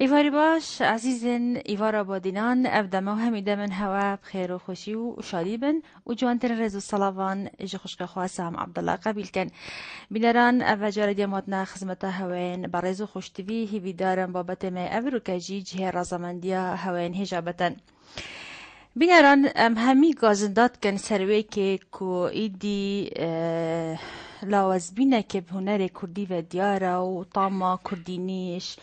ایواری باش عزیزن ایوارا بادینان افدما همیده من هوا بخیر و خوشی و شادی بن و جوانتر رز و صلاوان اجا خوشک خواسته هم عبدالله قبیل کن بینران اف جار دیاماتنا خدمت هواین برز و خوشتوی هیوی دارن بابت ما افرو کجی جه رازمندیا هواین هجابتن بینران همی گازندات کن سروی که کو ایدی لاوزبینه که به هنر کردی و دیارا و طاما کردینیش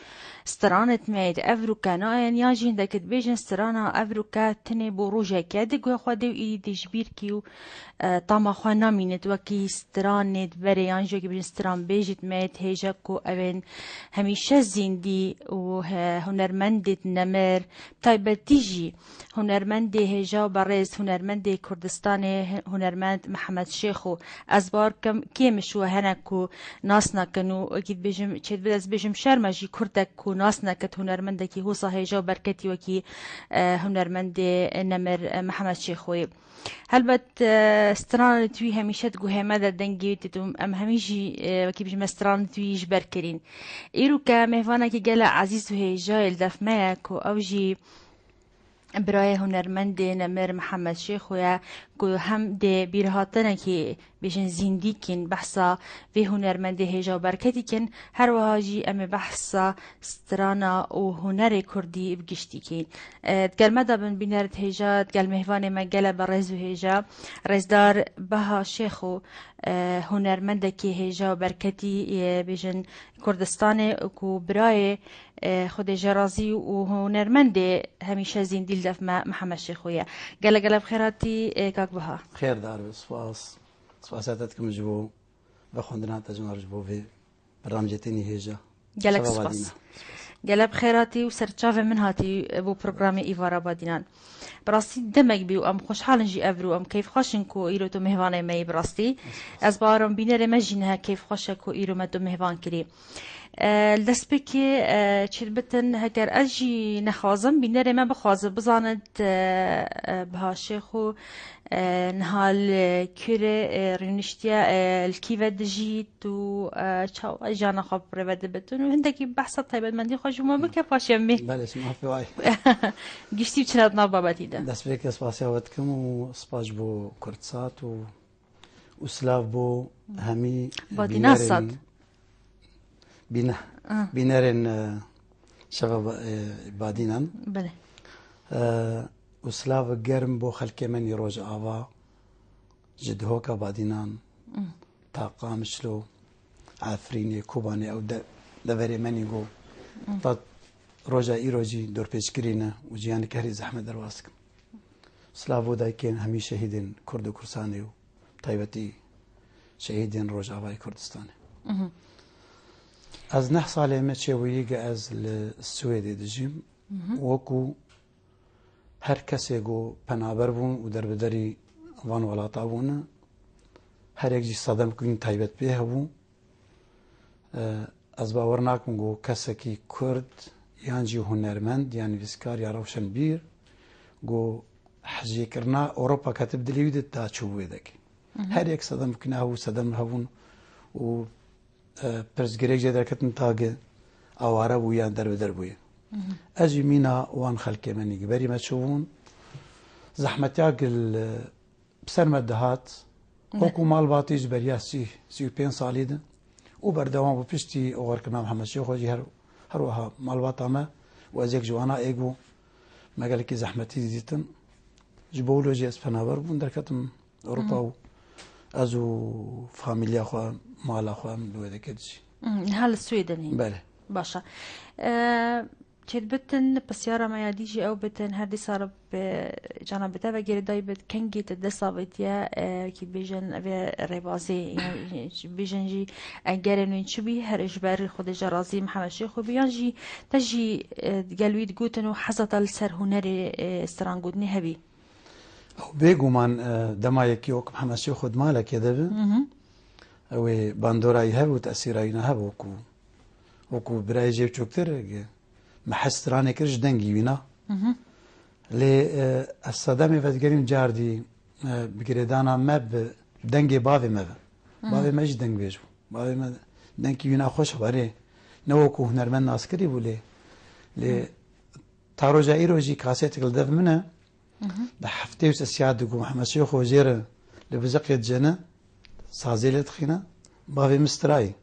استرانت مید افروکا ناین یا جین دکت بیجن استرانا افروکا تنه بو روژه که دگوه خواده و ایدی دجبیر کیو طاما خواه نامینت وکی استرانت بره یانجو که بیجن استران بیجت مید هیجا کو اوین همیشه زیندی و هنرمندت نمر تایبتیجی هنرمند هیجا برز هنرمند کردستان هنرمند محمد شیخو از بار کیمش و هنکو ناس نکنو اکید بیجم چید بدز بیجم شرمجی کردک کو ناس نکت هنرمند کی هوسا هیجا برکتی وکی هنرمند نمر محمد شیخوی هلبت استران توی همیشه تگوه مدد دنگی تتوم ام همیجی وکی بیجم استران تویش برکرین ایرو که مهوانا که گل عزیز و هیجا الدف مایک و اوجی برای هنرمند نمر محمد شیخ و که هم ده بیرهاتنه که بیشن زندگی کن بحثا و هنرمند هجا برکتی کن هر وهاجی ام بحثا سترانا و هنر کردی بگشتی کن تقل مدابن بینرد هجا تقل مهوان ما گل برز و هجا رزدار بها شیخ و هنرمند که هجا برکتی بیشن کردستان و برای خود جرازی و هنرمند همیشه زندگی دف محمد شیخویه گله بخیراتی کاک بها خیر دار سپاس سپاساتكم جبو بخوندنا تجمع جبو في برنامجتني هيجا گله سپاس گله بخیراتی و سرچاو من هاتی بو پروگرام ایوارا بادینان براستی دمک بیو ام خوشحالن جی افرو ام کیف خوشن کو ایرو تو مهوانه می براستی از بارم بینر مجینه کیف خوشه کو ایرو مدو مهوان کری دست بکی چید بتن هکر اجی نخوازم بینر ما بخوازم بزاند بها شیخو نهال کره رینشتیا الکیوه دجیت و چاو جانا خب روده بتون و هندکی بحثا طیبت مندی خوش ما بکه پاشم بی بله اسمها في واي گشتی بچنات نابابتی ده دست بك سپاسياتكم وسپاس بو كرتسات وسلاف بو همي بادينا صاد بينارن شباب بادينان بله وسلاف گرم بو خلق من يروج آوا جد هوكا بادينان طاقة مشلو عفريني كوباني او دوري مني جو طاد روجا ايروجي دور بيشكرينا وجياني كهري زحمة درواسك سلافو دايكين همي شهيدين كرد كرساني طيبتي شهيدين روج آواي كردستاني از نه ساله ما چویگه از السويد دجیم وکو هر کسی گو پنابر بون و در بدری وان ولاتا بونه هر یک جی صدم کنی تایبت بیه بون از باور ناکم گو کسی کی کرد یان جی هنرمند یان ویسکار یا روشن بیر گو حجی کرنا اوروپا کتب دلیوید تا چوبه دکی هر یک صدم کنی هاو صدم هاون و پرزگریک جدر کتن تاگه آواره بویان در بدر بویه اجی مینا وان خلقه منی بری ما تشوفون زحمتیاک بسر مدهات اوکو مال باتیج بریا سی 5 سالی ده او بردوام بو پشتی اوغر کنا محمد شیخ وجی هر وها مال باتا و ازیک جوانا ایگو مگل کی زحمتی دیتن جبولوجی اس فناور بون در کتم اوروپا و ازو فامیلیا خو مالا خو دو دکدجی هل السويدني بله باشا چید بتن پسیارا ما یادیجی او بتن هر دی صار جانا بتا و گیر دای بت کنگی تدساویتیا کی بیجن و ربازی یعنی بیجن جی اگر نوین چبی هر اجبار خود جرازی محمد شیخ و بیان جی تجی گلوید گوتن و حزت السر هنر استرانگودنی هبی او بيجو من دما يكيوك محمد شيخ خد مالك يا دبي او باندورا يهب وتأثير ينهب وكو براي جيب شوكتر محس راني كرش دنجي وينا لي الصدمة فتقريم جاردي بقردانا ما دنجي بافي بافي ما دنج بيجو بافي ما دنجي وينا خوش باري نوكو هنرمن عسكري بولي لێ تاڕۆژە ئیرۆژی کاسێتێک لە دەف منە لە هەفتەی وسە سیات دەگوم محەممەد شێخ ژێرە لە بزەقێت جەنە سازێ لێ تخینە باێ مسترایی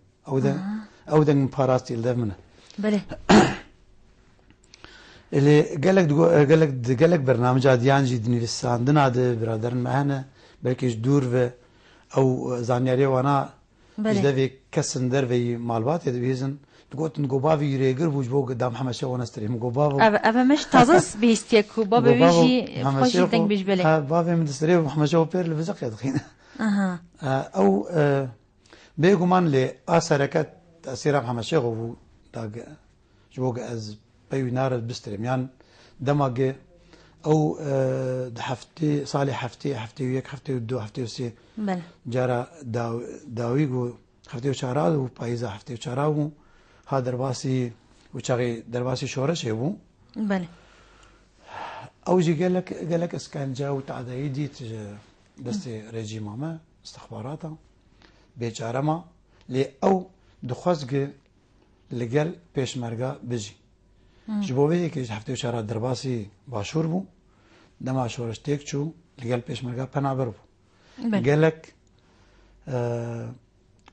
ئەو دەنگم پاراستی لە دەف منە لێ gelek bernameca diyan jî dinivîsandina de biraderin me hene belkî ji dûr ve ew zanyariyê wana ji devê kesin derveyî malbatê dibihîzin digotin gobavî yirêgir bû ji bo da Mihemed Şew Wenesterê min gobav ev me ji taze bihîstiye ku bavê wî jî xwe jî deng bêj belê bavê min disterê Mihemed Şew pêr li bizeqê dixîne ew bêguman lê a sereket tesîra Mihemed Şex bû ji bo ez peyvî nare bisterêm yan demagê ew di heftê salê heftê û yek heftê û du heftê û sê cara dawî got heftê û çara û payîza heftê û çara bû ha derbasî û çaxê derbasî şoreşê bû ew jî gelek iskenca û teadayî dît ji destê rejîma me istixbarata bêçare ma lê ew dixwazge li gel pêşmerga bijî ji bo vê yekê ji heftê û çara derbasî başûr bû dema şoreş têk çû li gel pêşmerga penaber bû gelek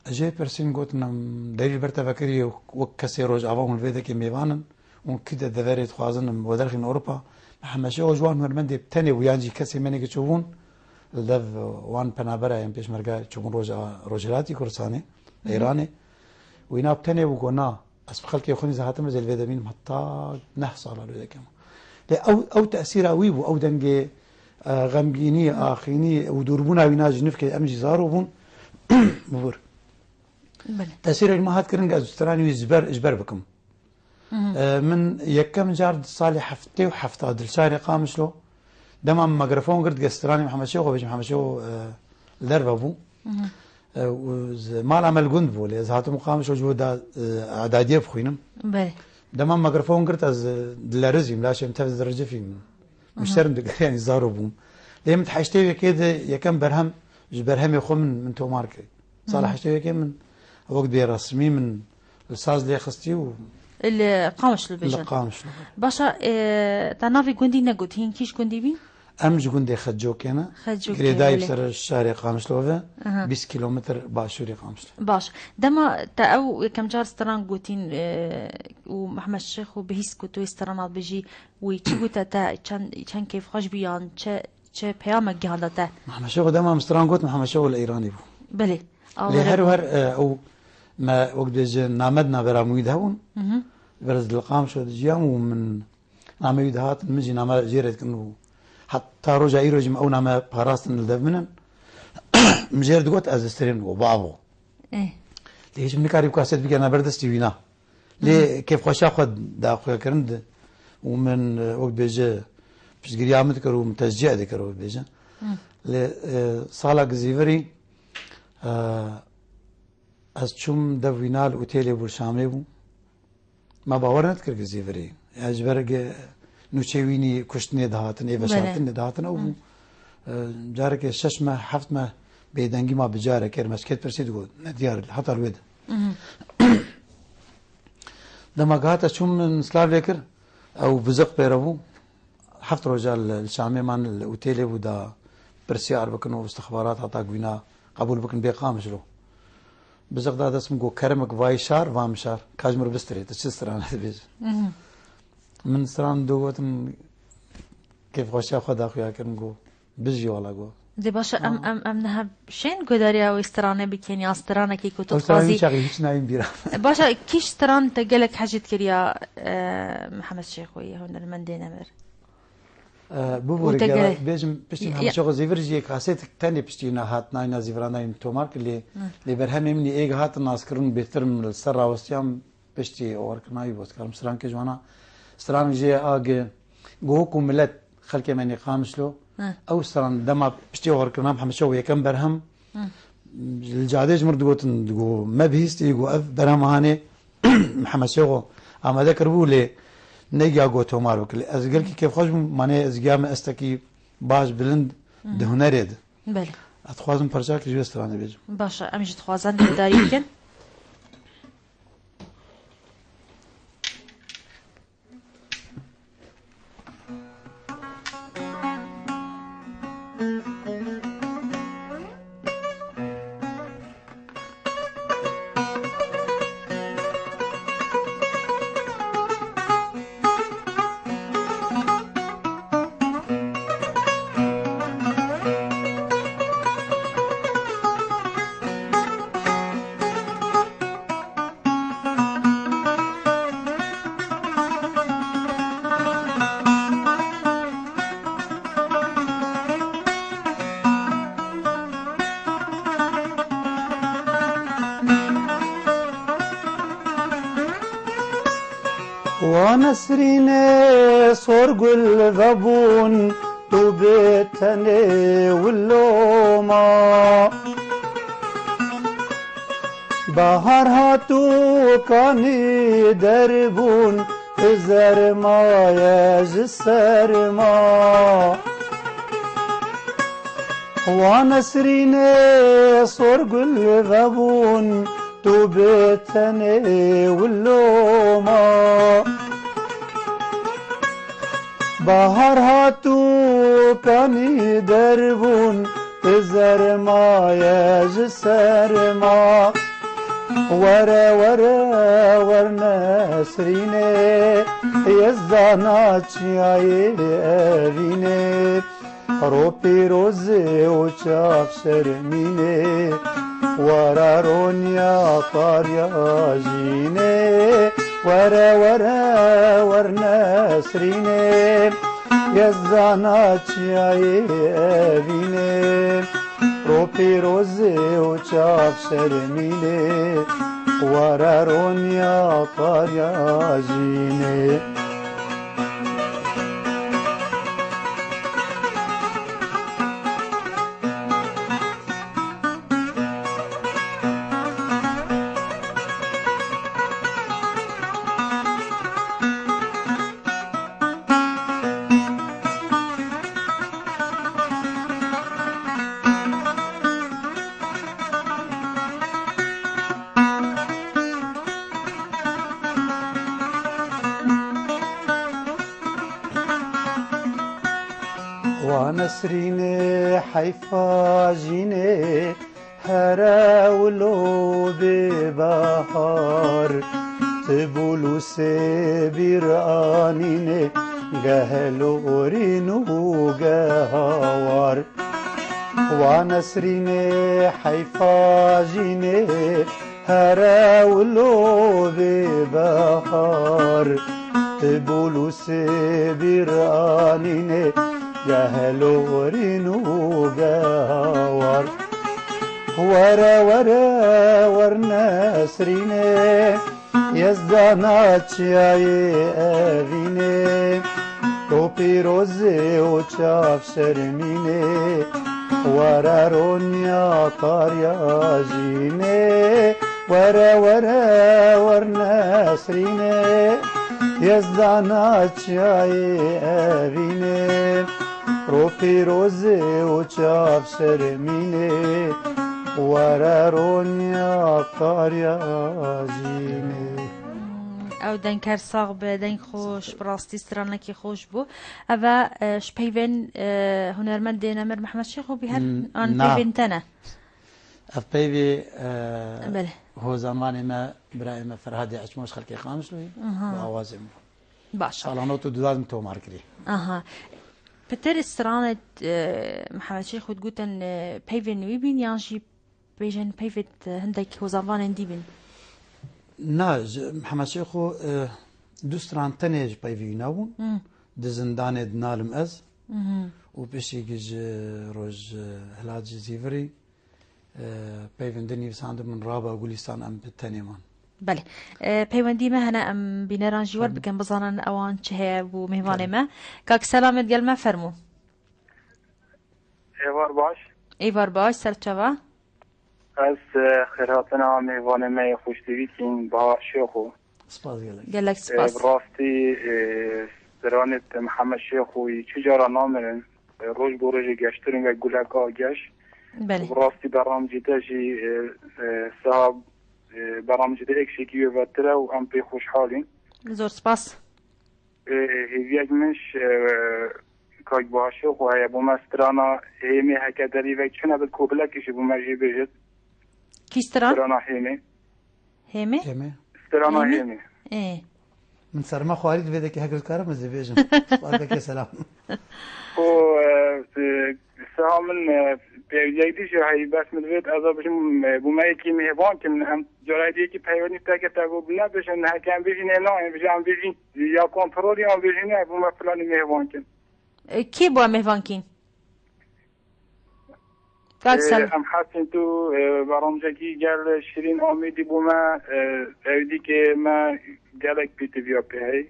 ez jê pirsîn gotin em derî ber te vekiriye wek kesê rojava hûn vê dekê mêvanin hûn kî de deverê dixwazin em we derxîn Ewropa Mihemed Şew ji wan hunermendê tenê wiyan jî kesê menekî çûbûn li dev wan penabera yên pêşmerga çûbûn Rojhilatî Kurdistanê Îranê wîna tenê bû got na ez bi xelkê xwe nîz hatim ez ê li vê de bînim heta 9 sala li vê dekema lê ew teesîra wî bû ew dengê xemgînî axînî û dûrbûna wîna ji nifkê em jî zar bûn bibir tesîrek me hat kirin ez stranî wî ji ber bikim min yekem car salê heftê û hefta Dilşarê Qamişlo dema min mikrofon girt gestranî Mihemed Şex bêjim Mihemed Şex li derve bû mala me li gund bû lê ez hatim Qamişlo ji bo edadiyê bixwînim dema min mikrofon girt ez dilerizîm laşêm tev zircifîm müşterim digir yanî zar bûm lê min heştê wekê de yekem berhem ji berhemê xwe min tomar kir sala heştê wekê min wek bê resmî min li saz lê xistî û Qamişlo bêjin başa te navê gundî negotihin kîj gundî bî em ji gundê Xecokê ne girêdayî ser şarê Qamişlo ve 20 kilometr başûrê Qamişlo baş dema te ew yekem car stran gotîn û Mihemed Şex û bihîst ku tu yê strana bijî wî çi gote te çend kêfxweş bû yan çi peyamek gihanda te Mihemed Şex dema min stran got Mihemed Şex li Îranê bû belê lê her wer ew me wek dibêje named navera min wî de hebûn berez li Qamişlo dijiyam û min namê wî de hatin min jî name jêrê dikin û heta roja îrojî me ew name parastin li dev min in min jêr digot ez disterêm got bavo lê hiç min nikarî kaset bike berdestî wî na lê kêfxweşa xwe daxuyakirin û min wek dibêje piştgiriya min dikir û min tecciye dikir wek dibêje lê sala gizîverî ez çûm dev wîna li otêlê Burşamê bû me bawer nedikir gizîverî ji ber nûçewînî kuştinê dihatin ê veşartinê dihatin ew bû carekê şeş me heft me bêdengî ma bi carek êr mezkêt pirsî digot ne diyar heta li wê de dema hata çûm min Slavê kir ew biziq pêre bû heft roja li Şamê man li otêlê bû da pirsiyar bikin û istixbarat heta wîna qebûl bikin bê Qamişlo biziq da dest min got keremek vayî şar vam şar kaj mir bistirê tu çi strana dibêje min stran dogotim kêfxweşiya xwe daxuyakirin got bijî wala got dê başa em niha şên godariya wî stranê bikin ya stranekî ku tu dixwazî hiç nayîn bîra başa kîj stran te gelek hecî dikiriya Mihemed Şex wî hunermendê nemir bêjim piştî Mihemed Şex zîvir jî yek kasetek tenê piştî wî hat nayîna zîviranayîn tomar kir lê berhemê min êg hatin naskirin bêhtir min li ser rawestiyam piştî owerkirinayî bos karim strankê ji wana stran jê agê goh ku millet xelkê me Qamişlo ew stran dema piştî owerkirina Mihemed Şex yekem berhem li cadê ji mir digotin got me bihîstî got ev berhemhanê Mihemed Şex amade kiribû lê negiya got tomar bikir ez gelkî kêfxweş bûm manê ez giya me estekî baş bilind di hunerê de ez dixwazim parçakî ji wê stranê bêjim başa em jî dixwazin dêrdarî bikin ونسرين صرق الذبون وبيتني واللوما بهار هاتو كاني دربون زرما ياج السرما ونسرين صرق الذبون توبتني واللوما بهار هاتو كاني دربون زرما ياج السرما ورا ورا ورنسريني يزداناتشي أبيني روبي روزي وشاف شرميني ورا رونيا طاريا جيني ورا ورا ورنسريني يزداناتشي أبيني روبي روزي وشاف شرميني ورا رونيا طاريا جيني ونسريني حيفا جيني هرا ولو ببهار تبولو سبير آنيني قهلو رينو قهوار ونسريني حيفا جيني هرا ولو ببهار تبولو سبير آنيني جهلو رينو جاور ورا ورا ورنسريني يزداناتشي أبيني توبي روزي وشاف شرميني ورا رونيا طاريا جيني ورا ورا ورنسريني يزداناتشي أبيني روبي روزي وشاف شرميني ورا رونيا طاريا جيني او دنکر ساغ به دنگ خوش براستی سترانکی خوش بو اوا شپیون هنرمند نمر محمد شیخ و بهر آن پیون تنه اف بيبي بله هو زمان ما برای ما فرهادی اچموش خلقی خامس لوی آوازم باش حالا نوتو دادم تو مارکری اها بتر استرانت محمد شيخ وتقولن بيفن ويبين يانجي بيجن بيفت هندك هو زمان ديبن ناج محمد شيخو دوستران تنيج بيفيناون دزندان دنالم از و بشيج روج هلاج زيفري بيفن دني ساند من رابا غوليستان ام بتنيمان بله پیوندی ما هنا ام بینران جوار بکن بزنن اوان چه و مهمان ما کاک سلامت گل ما فرمو ایوار باش ایوار باش سرچوا از خیراتنا مهمان ما خوشتوی کین با شیخو سپاس گلک سپاس براستی سرانت محمد شیخوی چجارا نامرن روز بو روز گشترین و گلکا گشت بله براستی برام جیده جی صاحب برامج ده اکشیکی و ترا و ام پی خوشحالین زور سپاس هیویج منش کاج باشه و های بو مسترانا هیمی هکا داری و چونه بد کوبلا کشی بو مجی بجد کیستران؟ استرانا هیمی هیمی؟ استرانا هیمی من سرما خوارید ویده که هکر کارم از بیجم سپاس که سلام و سامن پیوندی جو هایی بس مدوید از آبشم بومایی که مهوان که هم جرایدی که پیوندی تاکه تاگو بنا بشن هکم بشینه نه بشن بشین یا کنترل یا بشینه بوم فلانی مهوان کن کی با مهوان کین؟ هم حسین تو برامجکی گل شیرین امیدی بوم ایدی که ما گلک پیتی بیا پی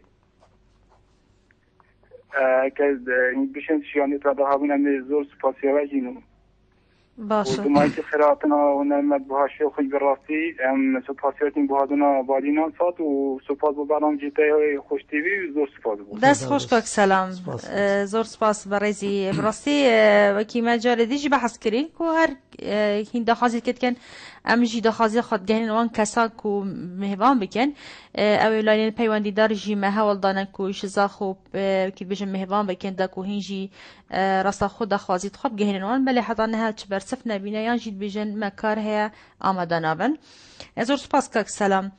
که بشن شیانی تا ده هابون زور سپاسیوه جینو باشه ودمایت خیراتنا ونعمت بهاشی خوی براستی سپاسیاتین بهادونا بالینان سات و سپاس بو برنامه جیتای خوش تیوی زور سپاس بود دست خوش کاک سلام سپاس. زور سپاس برازی براستی وکی مجال دیجی بحث کری که هر هین دخوازی کت کن امجی دخوازی خود گهن وان کسا کو مهوان بکن اوی لاین پیوندی دار جی مهوال دانن کوش زاخو کی بجن مهوان بکن دا کو هینجی راستا خود دخوازی خوب گهن وان بله حتی نه چه برسف نبینه یا جید بجن مکار هیا آمدان آبن زور سپاس کاک سلام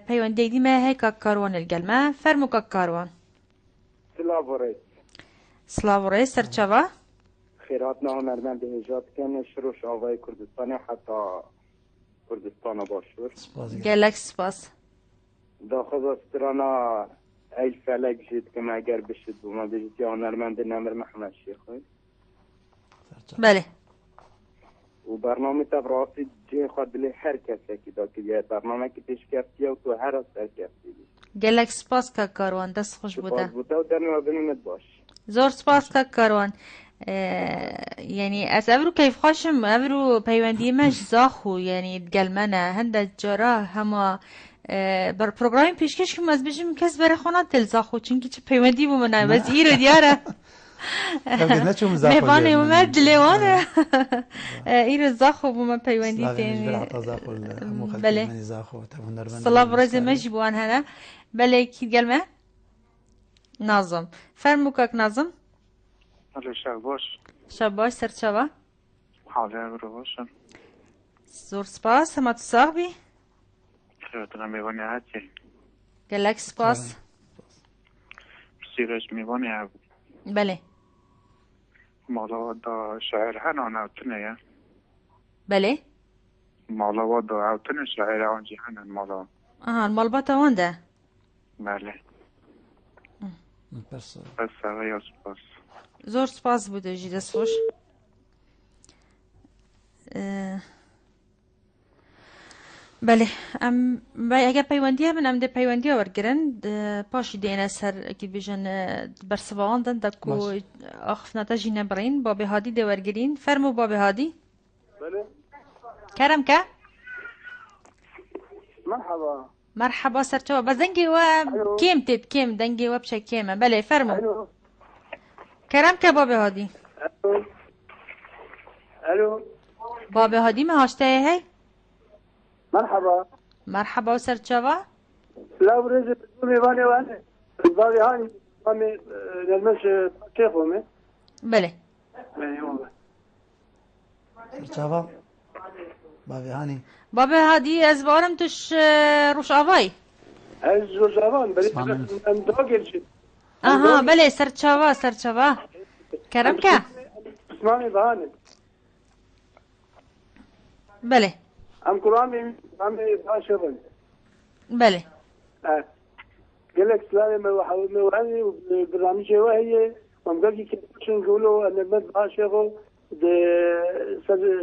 پیوندی دی ما هی کاک کاروان الگلمه فرمو کاک کاروان سلام برای سلاو ری سرچوا خیراتنا هنرمند نجات کن شروش آوای کردستان حتی کردستان باشور سپاس گلک سپاس داخل استرانا ای فلک جید که ما اگر بشید بوما بجید یا هنرمند نمر محمد شیخوی بله و برنامه تبراسی جه خود دلی هر کسی که دا که برنامه که پیش کفتی و تو هر از سر کفتی گلک سپاس کاک کاروان دست خوش بوده سپاس بوده و در نوع بنیمت باش زور سپاس کاک کاروان یعنی از افرو کیف خوشم افرو پیوندی مش زاخو یعنی گلمنه هنده جارا هما بر پروگرام پیشکش که از بجم کس برای خانه دل زاخو چونکه چه پیوندی بومنه بس ایرو دیاره نه چون زاخو مهوان اومد لیوانه ایرو زاخو بومن پیوندی تین بله صلاة برازي ماشي بوان هنا بله کی گلمه نازم فرمو کاک نازم حالا شب باش شباش سر شبا حالا برو باشم زور سپاس هما تو ساق بی خیراتنا میوانی هاتی گلک سپاس سیرش میوانی ها بله مالا دا شاعر هنان اوتنه یا بله مالا دا اوتنه شاعر آنجی هنان مالا آها المالبات وانده بله بس بس یا سپاس زور سپاس بوده جی دست خوش بله اگر پیوندی هم ام ده پیوندی ها ورگرن پاشی دینه سر اکی بیجن برسوان دن دکو آخفناتا جی نبرین بابی هادی ده ورگرین فرمو بابی هادی بله کرم که مرحبا مرحبا سرچوا بس دنگي و كيم تد كيم دنگي و بشا كيمة بله فرمو الو كرم که بابي هادي الو الو بابي هادي ما هاشته هي مرحبا مرحبا سرچوا لا بريز ميواني وانا بابي هاني مامي للمش كيفهم بله ايوه سرچاوا بابی هانی بابي هادي از بارم توش روش آواي از زوجان بلی من داگرچی آها بله سرچوا سرچوا کرم که اسمانی بهانه بله ام قرآن مامي باشرن بله قال لك سلامي مواني وبرنامج وهي ومقال كي شنو نقولوا ان المد باشرو د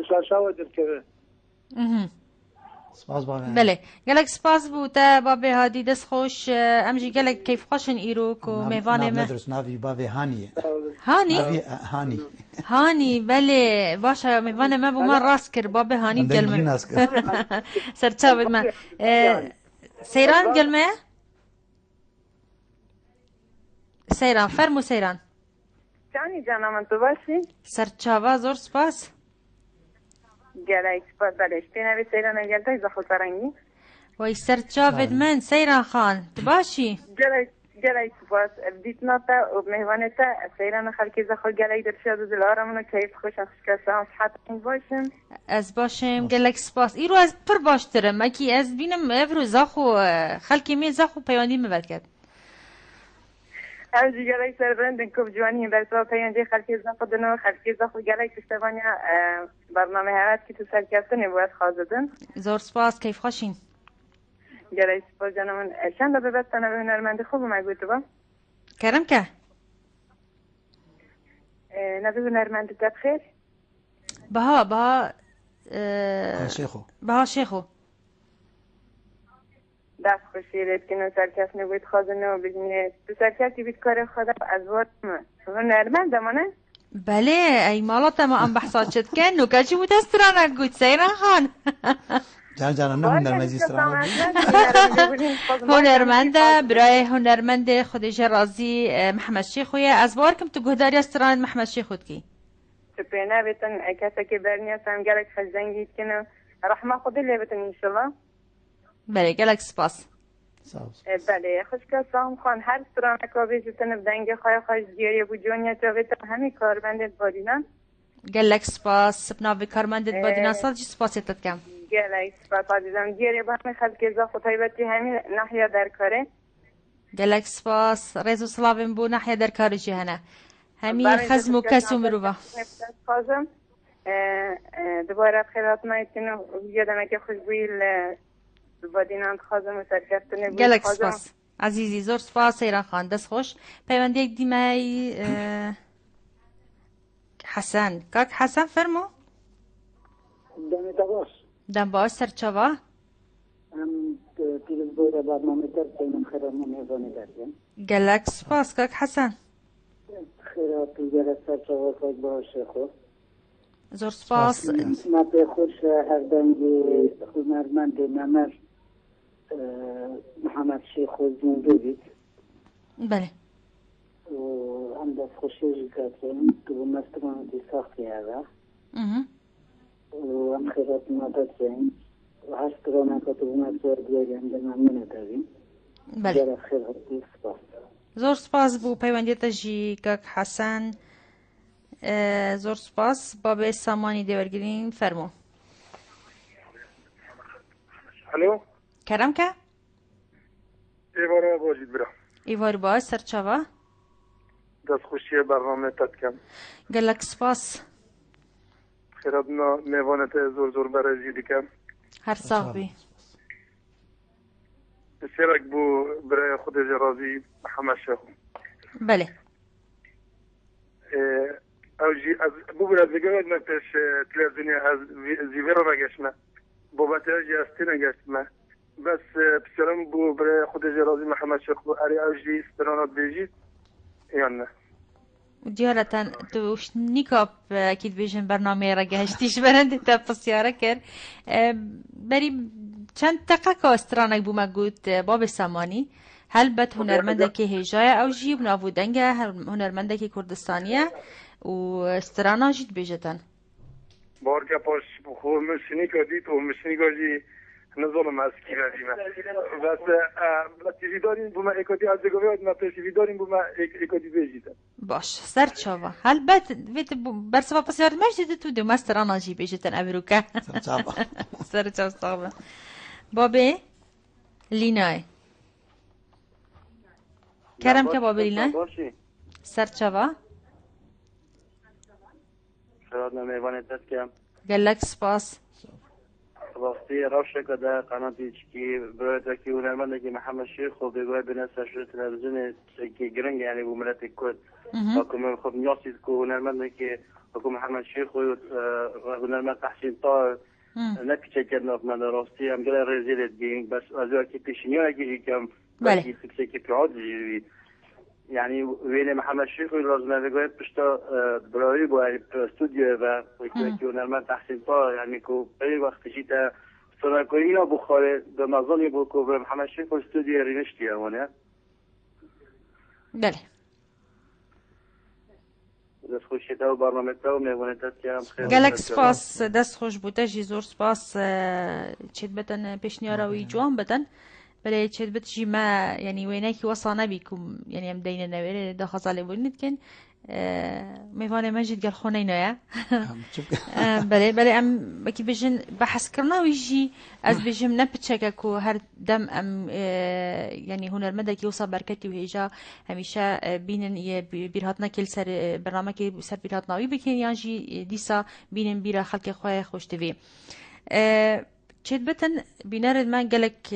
شاشاوه دركبه سپاس بابی بله گلک سپاس بوده بابی هادی دست خوش امجی گلک کیف خوشن ایرو کو میوانه ما ندرس ناوی بابی هانیه هانی ناوی هانی هانی بله باشه میوانه ما بو من راست کر بابی هانی دنگی گلمه ناس کرد سرچاوت ما سیران گلمه سیران فرمو سیران جانی جانا من تو باشی؟ سرچاوا زور سپاس گلایک سپاس بلش تینوی سیران اگلتای زخل سرنگی وای سرچاوت من سیران خان تو باشی گلایک سپاس بدیتنا تا و مهوانه تا سیران خلکی زخل گلای درشاد و دلارمونو کیف خوش اخشکاسا صحت باشم از باشم گلک سپاس ایرو از پر باشترم اکی از بینم افرو زخو خلکی می زخو پیوندی مبرکت از گلای سربرندن کب جوانی برسا پیانجی خلکی زخل دنو خلکی زخل گلای پشتوانیا برنامه هرات که تو سرکستنی باید خوازدن زور سپاس کیف خوشین گلای سپاس جانمون چند به بستانه به هنرمند خوب مگوی تو با کرم که نبی هنرمند تا بخیر شیخو بها شیخو دست خوشی رد کنه سرکس نبود خازنه و بجنه تو سرکسی بید کار خدا از وارم هنرمند منه؟ بله ای مالا ما ام بحثات شد کن نو کجی بود استرانه گوید سیران خان جان نه هنرمندی استرانه هنرمنده برای هنرمند خودش رازی محمد شیخویه از بار کم تو گهداری استرانه محمد شیخ خود کی سپینه بیتن کسی که برنیست هم گلک خزنگید کنه رحمه خودی لیبتن انشالله بله گلک سپاس بله خوشگاه سام خان هر استرانه که بیشتن بدنگ خواه دیاری بو جونیا جاویتن همی کاربندت بادینن گلک سپاس سپناوی کارمندت بادینن سال جی سپاسیتت کم گلک سپاس عزیزم دیاری با همه خلق ازا خطایبتی همی نحیه در کاره گلک سپاس ریز و سلاوین بو نحیه در کار جهنه همی خزم و کس و مروبا خازم دوباره خیرات مایتین و یادمه که خوشبوی بادینان خازم و سرکفتنه بود گلک سپاس عزیزی زور سپاس ایران خان دست خوش پیوندی یک دیمه حسن کاک حسن فرمو دمی تباش دم باش سرچاوا هم پیلز بوده برنامه تر بینم خیرات نمیزانی داریم گلک سپاس کاک حسن خیرات پیلز سرچاوا خود باشه خود زور سپاس ما به خوش هر دنگی هنرمند نمر محمد شیخ و زنده بید بله و هم دست خوشی کردیم تو بمستران دی ساختی هذا و هم خیرات نادرسیم و هر استرانه که تو بمستر دیگه هم دنامونه داریم بله جرا خیرات دی سپاس زور سپاس بو پیوندیت جی کاک حسن زور سپاس باب سامانی دیورگرین فرمو الو کرم که ایوارا باجید برا ایوار باش سرچاوا دست خوشی برنامه تدکم گلک سپاس خیراتنا میوانت زور زور برای جیدی کم هر ساق بی سیرک بو برای خود رازی محمد شیخ بله او جی از بو برای دیگه من پیش تلویزیونی از زیویر را گشتم بابت جی استینا گشتم بس بسیارم بو برای خود رازی محمد شیخ بو اری او جی استرانات بیجید یا نه دیارتن توش نیکاب اکید بیشن برنامه را گهشتیش برنده تا پسیاره کرد بری چند دقیقه استرانک بو مگود باب سامانی هلبت هنرمنده که هجای او جیب نافودنگه هنرمنده که کردستانیه و استرانا جید بیجتن بارکه پاش بخور مشینی کردید و مشینی کردی نظام مسکی ردیمه بس تیوی داریم بوما اکادی از دگاوی آد ما تیوی داریم بوما اکادی بیجیدن باش سر چاوا هلبت ویت برسوا پسیار مجدد تو دو مسترانا جی بیجتن ابروکه سر چاوا صاحبه بابه لینای کرم که بابه لینای سر چاوا شاید نمیوانه دست کم گلک سپاس راستی روشه که در قناتی که برای تاکی هنرمنده که محمد شیخ و بگوی بنسته شده تلویزیون که گرنگ یعنی با ملت کرد حکومه خود نیاسید که هنرمنده که حکومه محمد شیخ و هنرمند تحسین طاهر نپیچه کردن من راستی هم گله رزیلت بینگ بس از وقتی پیشنی اگه یکم بله فکر که پیاد جیوید یعنی وین محمد شیخ لازم نگوی پشتا برای با استودیو و که هنرمند تحسین طاهر یعنی که به وقتی جیتا سناکوی اینا بخوره به مزانی بود که محمد شیخ استودیو رینشتی همونه بله دست خوشی تا و برنامه تا و میگونه دست کردم خیلی گلک سپاس دست خوش بوده جی زور سپاس چید بتن پیشنیاراوی جوان بتن بله چید بت جی ما یعنی وینه کی وصانه بیکم یعنی ام دینه نویره دا خزاله بولید کن میوانه مجد گل خونه اینایا بله بله ام بکی بجن بحث کرنا ویجی از بجم نپچکه که هر دم ام یعنی هنرمنده که وصل برکتی و هیجا همیشه بینن یه بیرهاتنا کل سر برنامه که سر بیرهاتناوی بکن یا جی دیسا بینن بیره خلق خواه خوشتوی چید بتن بینارد من گلک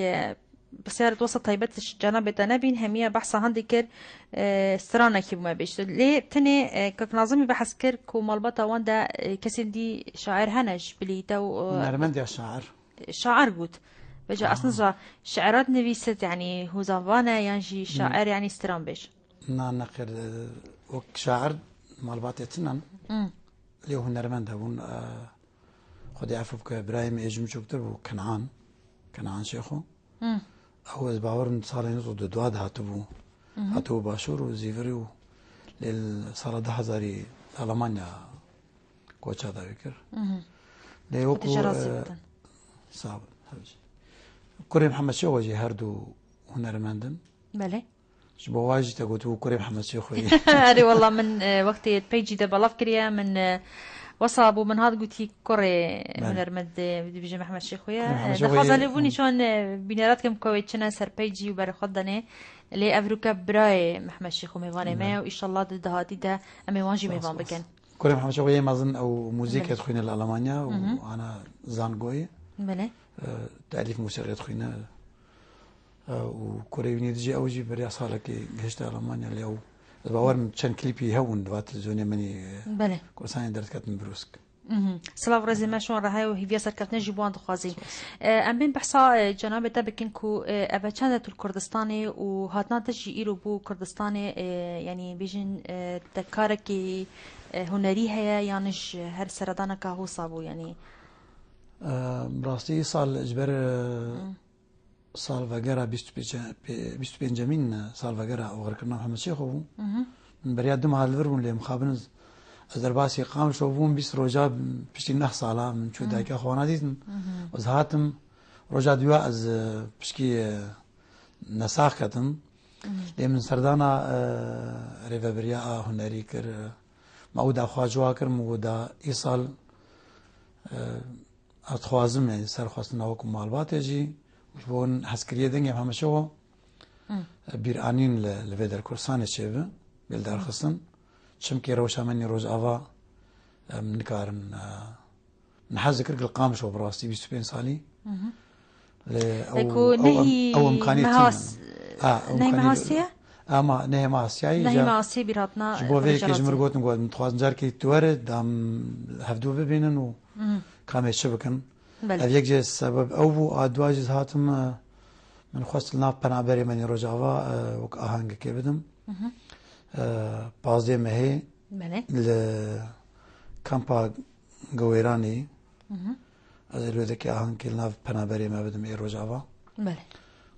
بسیار وسط طيبتش جناب تنابين همية بحث هندي كر استرانا كي ما بيش ليه تاني كك ناظمي بحث كر كو مالبطة واندا كسر دي شاعر هنج بلي تو هنرمند يا شاعر شاعر قلت بجا أصلا شعرات نبيست يعني هو زافانا يعني شاعر يعني ستران بيش نقر وك شاعر مال باتيتنان اللي هو هنرمند هون خدي عفو بك إبراهيم إيجم شكتر وكنعان شيخو هو باور صار ينطو دواد هاتبو باشور وزيفري للصار ده هزاري ألمانيا كوتشا ذا بكر ليوكو صعب كوري محمد شيخ وجي هردو هنرمندن بله شبواجي تقولوا كوري محمد شيخ هذه والله من وقت البيجي ده بلاف كريا من وصاب ومن هذا قلت لي كوري هنرمند بيجي محمد شيخ ويا دخل لي بني شلون بنيراتكم كويتشنا سر بيجي وبر خدني لي افريكا براي محمد شيخ وميفان ما وان شاء الله ضد هادي ده امي واجي ميفان بكن كوري محمد شيخ ما اظن او موزيكا تخوين الالمانيا وانا زانغوي بله تاليف موسيقى تخوينا وكوري نيجي اوجي بري صالك جهشت المانيا اليوم باور من كان كليبي هون دوات الزونيا مني بله كورساني درت كاتن بروسك سلاف رزي ما شلون راهي وهي بيسر كاتن جيبوان دخوازي ام بين بحصا جناب تبكنكو ابا كانت الكردستاني وهاتنا تجي ايرو بو كردستاني يعني بيجن تكاركي هنري هي يانش هر سردانا كهو صابو يعني براستي صال اجبر سالفاجرا 25 سالفاجرا وغركنا محمد شيخو من برياد دم هالفرون اللي مخابنز ازرباسي قام شوفون بيس روجا بشتي نخ على من شو دايك اخوانا ديتن وزهاتم روجا دوا از بشكي نساختم لي من سردانا ريفابريا هنري كر مودا خواجوا كر مودا ايصال اتخوازم يعني سر خواستنا وكم معلومات يجي وشبون حسكريه دنيا محمد شو بيرانين لفيدر كورسان شيبه بيلدار خصن شمكي روشا مني روز افا من كارن نحذكر القام شو براستي بيستبين صالي او امكانيه نهي مهاسيه اما نهي مهاسيه نهي مهاسيه بيراتنا شبو فيك جمرغوت نقول متخاز نجاركي تورد دام هفدو ببينن و كامل شبكن أبيك جه السبب أو أدواج هاتم من خواست لنا بنابري من رجعوا وك أهانج كبدم بعضي مهي لكامبا جويراني هذا اللي ذكي أهانج لنا بنابري ما بدم رجعوا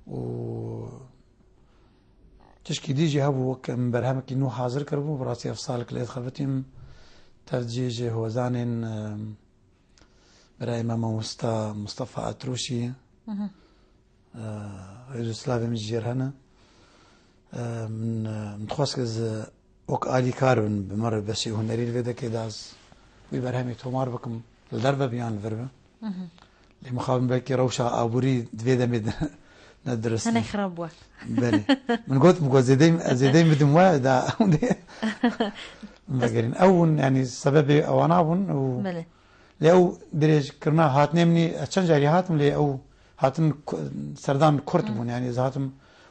و تشكي ديجي هبو وك من برهمك إنه حاضر كربو براسي أفصالك اللي خلفتهم ترجيج هو زانين برای ماما مصطفى أتروشي يوغوسلافيا من جيرهنا من تخصص وك آلي كاربن بمر بس هنري الفيدا كيداز ويبرهمي تومار بكم الضربة بيان الفربة اللي مخابن بكي روشا أبوري دفيدا ميد ندرس أنا خربوا بني من قلت زيدين بدم واحد مبقرين أو يعني سببي أو أنا أبون لأو بريج كرنا هاتني مني أتشنجاري هاتم لأو هاتم سردان كرتبون يعني إذا هاتم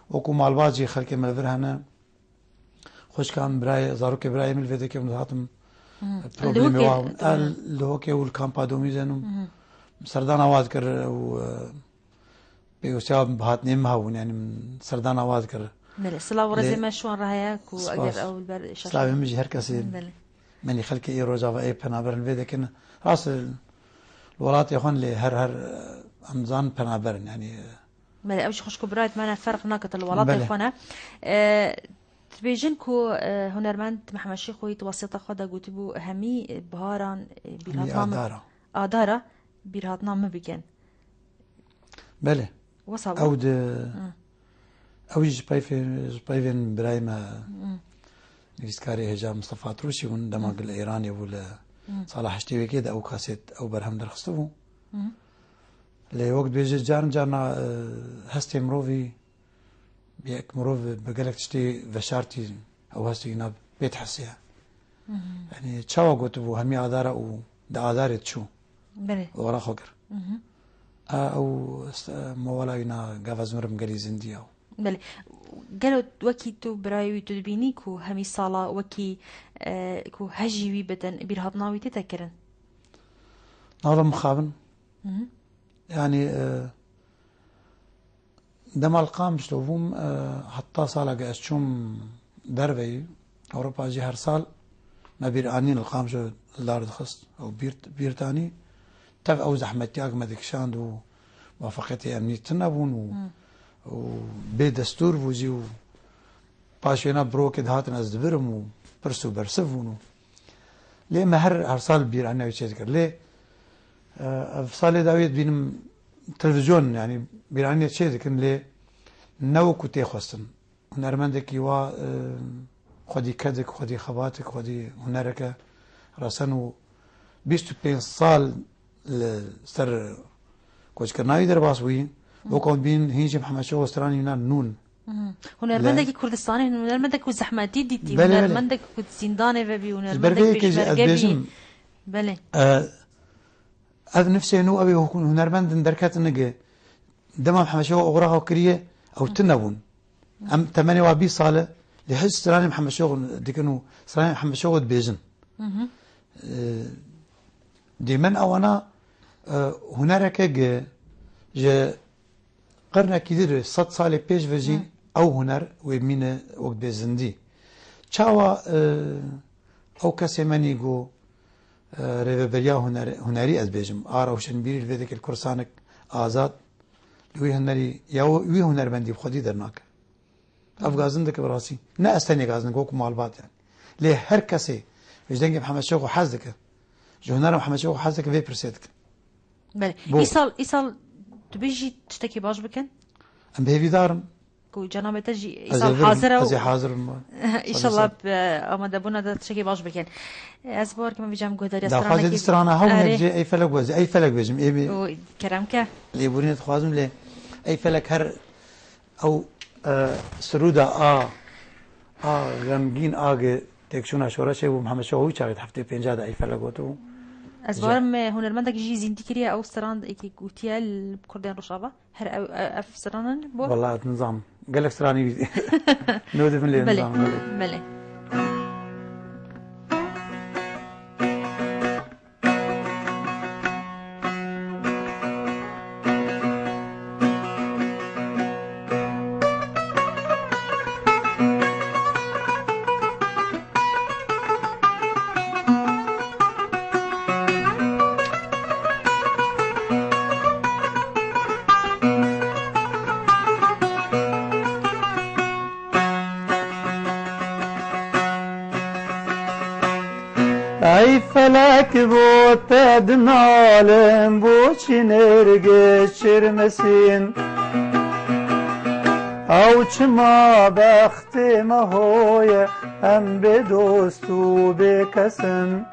وكو مالباجي خلقي ملفرهنا خوش كان براي زاروكي براي ملفيدا كيف هاتم بروبليمي واو اللي هو كي والكامبا دوميزنم سردان آواز كر و بيوسياب هاتني مهون يعني من سردان آواز كر ملي سلاو رزي ما شوان رهياك وأجر أول بر سلاو مجي هر كسي مني خلقي إيه روجا وإيه بنابر الفيدا كنا راس الولات يا اخوان اللي هر امزان بنابرن يعني ملي اوش خوش كبرايت معنا فرق ناقه الولات يا اخوانا تبيجنكو هنرمند محمد شيخ ويتوسط خدا قلتبو همي بهاران بيرهاتنا دارا بيرهاتنا ما بيكن بله وصابو او جبايفين برايما نفسكاري هجا مصطفى تروشي وندماغ الايراني ولا صلاح اشتوي كده او كاسيت او برهم درخصتو لي وقت بيجي جارنا هستي مروفي بيك مروف بقالك تشتي فشارتي او هستي ناب بيت حسيها يعني تشاو قلتو همي عذارة و دا عذارة تشو بلي ورا خوكر او مولا ينا قافز مرم قلي زندي او بلي قالوا وكي تو برايو تدبيني كو همي صالة وكي كو هجيوي بدن بيرهضناوي تتكرن هذا مخابن يعني دما القام شلوفهم حتى صالة قاشتشم دربي أوروبا جي هر سال ما بيرانين القام شو الدار خص أو بيرتاني تف أو زحمة ياق مدكشاند ووافقتي أمنية تنبون وبدستور وزي باشينا بروك هاتن أزدبرم وبرسو برسفون ليه ما هر سال بيراني ويتشذكر ليه في صالة داويت بينم تلفزيون يعني بيراني تشذكر ليه نوك وتيخوستن هنرمندك يوا خدي كدك خدي خباتك خدي هنرك راسنو 25 سال سر كوش كرناوي درباس وين وكون بين هيجي محمد شو استراني نون هنرمندك كردستاني هنرمندك وزحماتي ديتي هنرمندك زنداني فبي هنرمندك بيشمرقبي بله هذا نفسه انه ابي يكون هنرمند دركات نجا دما محمد شو اغراها وكريه او تنبون ام 28 صاله لحس سراني محمد شغل ديكنو سراني محمد شغل بيجن ديمن او انا هناك جا قرنا كثير 6 سال بيش فيجي او هنر ومين وقت بيزندي تشاوا او كاسماني جو ريفبريا هنري از بيجم ارا وشنبير فيدك الكرسانك آزاد وي هنري يا وي هنر بندي بخدي درناك افغازندك براسي نا استني غازن كوكو مالبات يعني ليه هر كسي وجدنك محمد شوقو حازك جهنر محمد شوقو حازك في برسيتك بله ايصال تبيجي تشتكي باش بكن ام بهيفي دارم كو جنابه تجي ايصال حاضره ازي حاضر ان شاء الله اما دبونا تشتكي باش بكن اسبور كما بيجام قدر يسترانا دا خاطر استرانا هاو نجي اي فلك وزي اي فلك بيجم اي كرامك لي بوريت خوازم لي اي فلك هر او سرودا غمگین آگ تکشونا شورشه و محمد شاهوی چاقید هفته 50 اي فلگوتو از بارم هنرمندك جي زندي كريا او سراند ايكي قوتيال كردين رشابه هر اف سرانن بو والله نظام قالك سراني نودف من النظام بله ای فلک بود دنالم بو چنرگه چرمسین او چما بخت مهوی هم به دوستو بکسن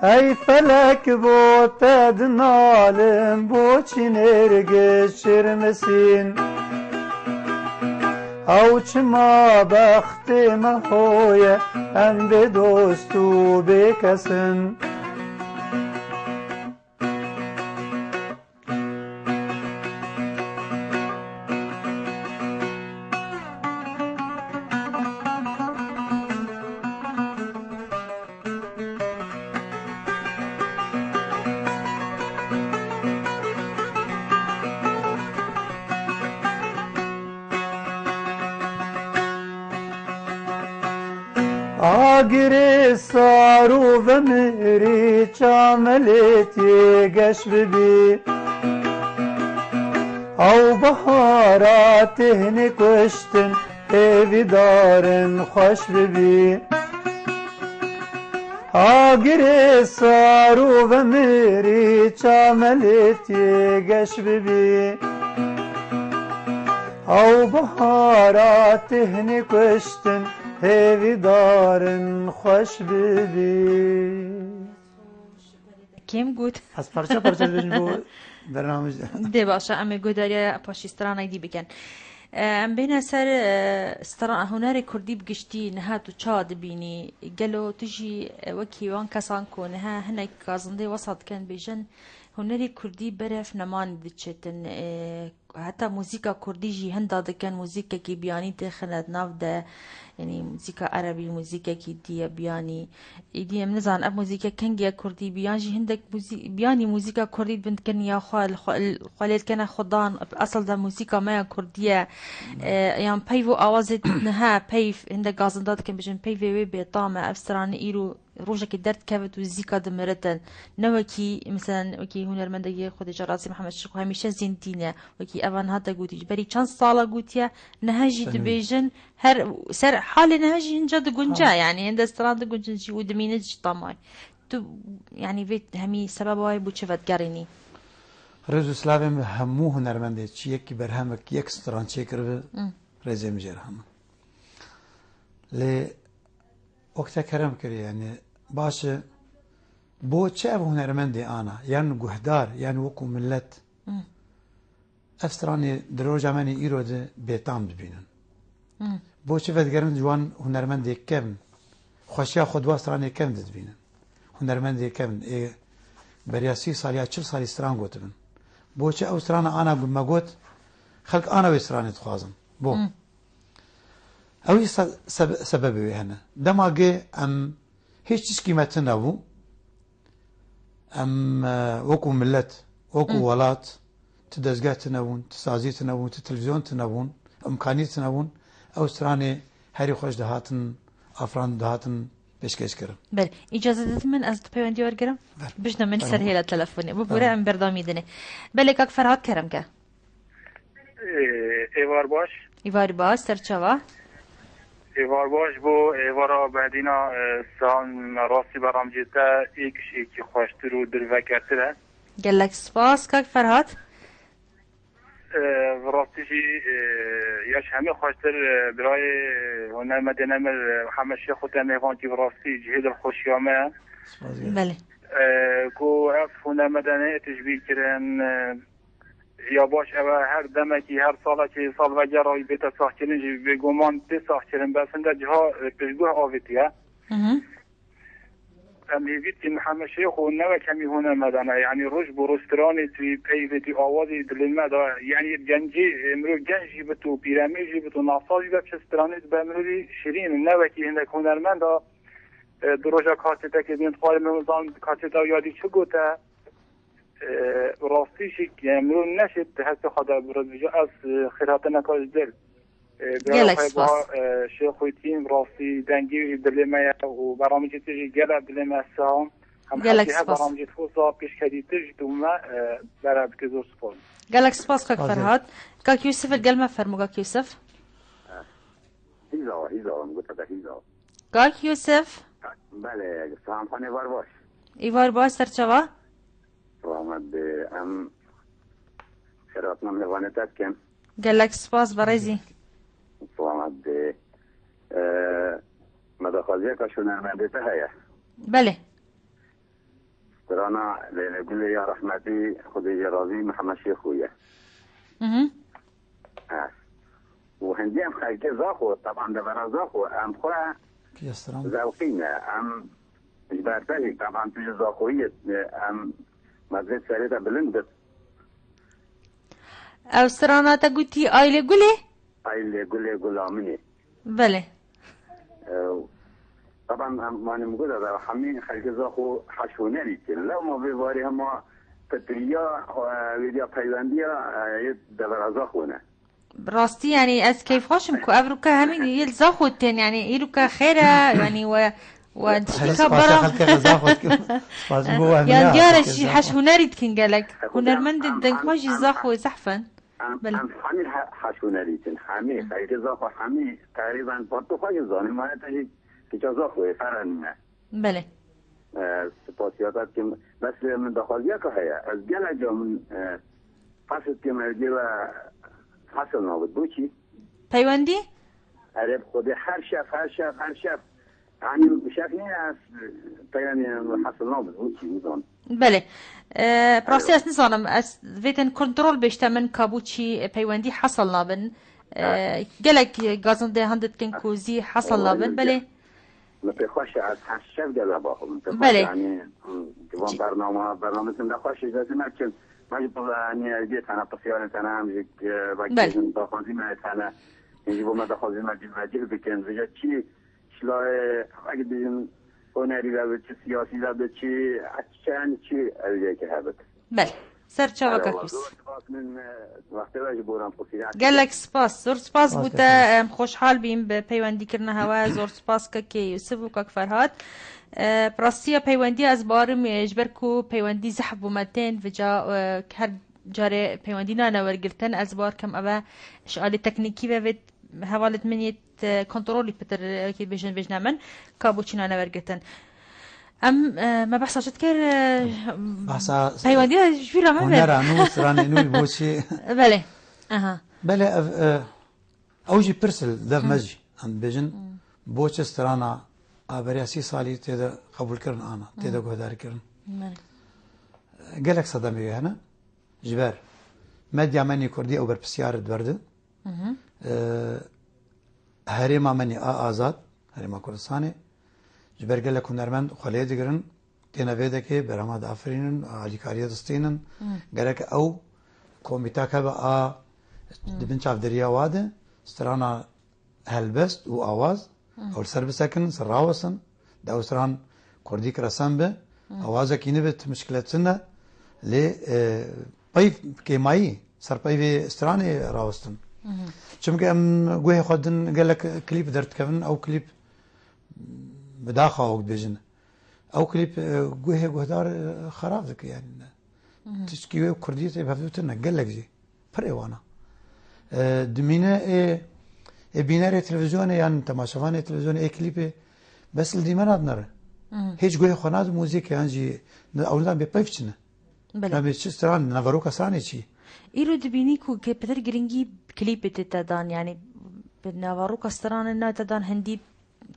ای فلک بود دنالم بو چنرگه چرمسین او چما بخت مهوی هم به دوستو بکسن آگری سارو و مری چاملتی گش ببی او بهارات هنی کشتن ایوی دارن خوش ببی آگری سارو و مری چاملتی گش ببی او بهارات هنی کشتن هیوی دارن خوش ببی کیم گوت از پرچه بجن بو برنامج ده باشه اما گوداریا پاشیسترانای دی بکن ام بین سر استران هنر کردی بگشتی نها تو چاد بینی گلو تجی وکی وان کسان کو نها هنک کازنده وسط کن بیجن هنری کردی برف نمان دچتن حتى موسيقى كردي جي هندا دكان موسيقى كي بياني تخلت نافده يعني موسيقى عربي موسيقى كي دي بياني إيدي منزان أب موسيقى كنجيا كردي بيانجي هندك بياني موسيقى كردي بنت كان يا خالد كان خدان أصل ده موسيقى ما كردية يعني بيفو آوازت نها بيف هندك غازندات كان بيجن بيفي بيطامة أفسران إيرو روجك درت كافت وزيكا دمرتن نوكي مثلا وكي هنرمندگی خود جراسی محمد شیخ همیشه زندینه وكي أفان هذا قوتي بري كان صالة قوتيا نهاجي دبيجن هر سر حال نهاجي هنجد قنجا يعني هند استراد قنجن جي ودمينج طماي تو يعني بيت همي سبب واي بوشفت قريني رزو سلافم همو هنرمنده چی یکی برهمک یک ستران چه کرده رزم جرهم لی وقتا کرم کری يعني باشه بو چه او هنرمنده آنا يعني گهدار يعني وكو ملت افستراني دروجه مني ایرو ده بیتام دبینن بو چه فدگرن جوان هنرمنده کم خوشیا خودوا استراني کم دبینن هنرمنده کم بریا 30 سال یا 40 سال استران گوتبن بو چه او استرانه انا ما گوت خلق انا و استراني تخوازم بو اوی سببی هنه دماغه ام هیچ چیز قیمت نبو ام وکو ملت وکو ولات تدزگاه تنبون تسازی تنبون تلفزیون تنبون امکانی تنبون او استراني هری خوش دهاتن افران دهاتن پیشکش کرد بله اجازه داد من از پیوندی ورگرم بجنا من سر هیلا تلفونی ببوره ام بردامی دنه بله کاک فرهاد کرم که ایوار باش ایوار باش سرچوا ایوار باش بو ایوارا بعدینا سان راستی برام جیتا ایکشی که خوشتر و دلوکتره گلک سپاس کاک فرهاد راستیشی یاش همه خوشتر برای هنر مدنمر محمد شیخ خودم میوان که راستی جهید الخوشیامه بله کو اف هنر مدنه تشبیه کرن یا باش اوه هر دمکی هر ساله که سال و گرایی بیتا ساخت کرن جی بگومان تی ساخت کرن بسنده جها پیشگوه آویتیه ام هیوید که محمد شیخ و نوه کمی هنر مدنه یعنی روش برسترانی توی پیویتی آوازی دلمه دا یعنی گنجی امرو گنجی بتو پیرامیجی بتو نافازی دا چسترانی به امروی شیرین نوه که هندک هنرمند دا دروژا کاتتا که بینت خواهی ممزان کاتتا یادی چه گوته راستیشی که امرو نشد حتی خدا برد از خیرات نکاش دل گلک سپاس شیخ خویتیم راستی دنگی دلمه و برامجی تیجی گله دلمه سام گلک سپاس برامجی تفوزا پیش کدی تیجی دومه برای بکزور سپاس گلک سپاس کاک فرهاد کاک یوسف الگلمه فرمو کاک یوسف هیزا مگوتا هیزا کاک یوسف بله سلام خانه ایوار باش ایوار باش سرچوا سلامت ام خیراتنا ملوانتت کن گلک سپاس برایزی سلامت مدخازیه کشو نرمنده ته هیا بله ترانا لیل یا رحمتی خدیجه راضی محمد شیخ خویه و هندی هم خیلی زاخو طبعا دبرا زاخو ام خواه زوقینه ام اجبارتهی طبعا توی زاخویت ام مزید سریده بلندت او سرانا تا گوتی آیل گله؟ آیل گله گلامنی بله طبعا ماني موجودة ده حمين خلق زاخو حشونه ليك لو ما بيواري هما تطريا ويديا بايلانديا يدبر زاخونه راستي يعني از كيف خوشم كو افروكا همين يلزاخو التين يعني ايروكا خيرا يعني ودشتكا برا يعني ديارة شي حش هنري تكن قالك هنرمند الدن خوش يزاخو زحفا بل حمين حشونه ليك حمين خلق زاخو حمين تقريبا بطو خوش زاني ما نتاجي كيشا خوي فرن بله سپاسیاتت که بس من دخوازیه که هیا از گل جا من قصد که مرگی و حصل نابد بو چی؟ پیوندی؟ عرب خودی هر شب يعني شافني پیوندی حصل نابد بو چی میدون بله براسي اس نزانم اس فيتن كنترول بيشتا من كابوتشي پیوندی حصل نابن گلک گازن ده هندت کن کوزی حصل نابن بله مثل خوش از هشت گذر باخم بله یعنی جوان برنامه سنده خوش اجازه نکن ما جبت يعني جيت انا بسيارة انا عم بله. باكي داخلي ما انا يجي بما داخلي ما جيت بكن زي شيء شلا اگه بیم هنری را به سیاسی را به چند چی اوجه که هبت بله سرچاوه کفیس من وقتی واجب بورم پسیدن گلک سپاس زور سپاس بوده خوشحال بیم به پیوندی کردن هوا زور سپاس که یوسف و که فرهاد براستی پیوندی از بارم اجبر کو پیوندی زحب و متین و جا هر جاره پیوندی نانورگرتن از بار کم اوه اشعال تکنیکی و حوالت منیت کنترلی پتر که بیشن من کابوچی نانورگرتن ما بحث شد کر پیوندی جوی را من هنرانوس رانینوی بوشی بله بله اوجی پرسل دف مجی عند بیشن بوش استرانا برای 30 سالی تیدا قبول کردن آنا تیدا گهداری کردن گلک صدامیه هنه جبر مدیا منی کردی او بر پسیارت برده هریما منی آزاد هریما کردستانی جبر گلک هنرمند خالی دیگرن تینا ویده که برامد آفرینن علیکاری دستینن گلک او کمیتا که با دبن چاف دریا واده استرانا هلبست و آواز او سر بسکن سر راوسن دا استران کردی کرسان به آوازه کی نبت مشکلاتنا لی پایف کیمایی سر پایف استرانی راوستن چونکه ام گوه خودن گلک کلیپ درت کردن او کلیپ بداخل وقت بیشن او کلیپ گوه دار خراب ذکی یعنی تشکیه کردی تی بفهمتنا گلک زی پریوانا دمینه بینار تلویزیون یعنی تماشاوان تلویزیون کلیپ بس الدیمانات نره هیچ گوی خانات موزیک یعنی اولادان به پیفچنه نبی چه استران نوارو کسانی چی ایرو دبینی کو که پدر گرینگی کلیپ تدان یعنی به نوارو کستران نه تدان هندی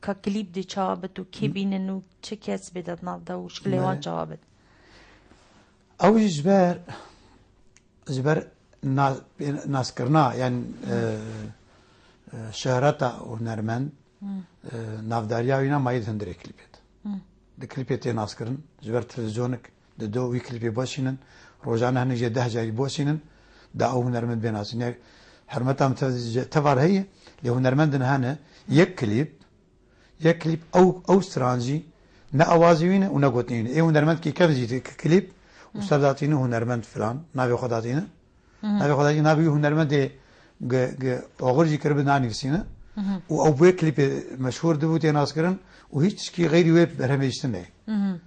که کلیپ دی چابت و کی بینن و چه کس بداد نافدا و شکلیوان چابت او جبر ناس کرنا یعنی شهرتا و هنرمند نافداریا وینا ماید هندره کلیپت ده کلیپت ناس کرن جبر تلویزیونک ده دو وی کلیپی باشینن روزانه هنجی 10 جایی باشینن ده او هنرمند بیناسین یعنی حرمتا تفار هی لی هنرمند هنه یک کلیپ او استرانجی نه آوازی وینه و نه گوتنینه ای هنرمند کی کف جیت کلیپ استاداتینه هنرمند فلان ناوی خداتینه ناوی هنرمند آغرجی کرده نانیسینه و او به کلیپ مشهور دبوتی ناس کردن و هیچ کی غیری وی برهمیشتن نه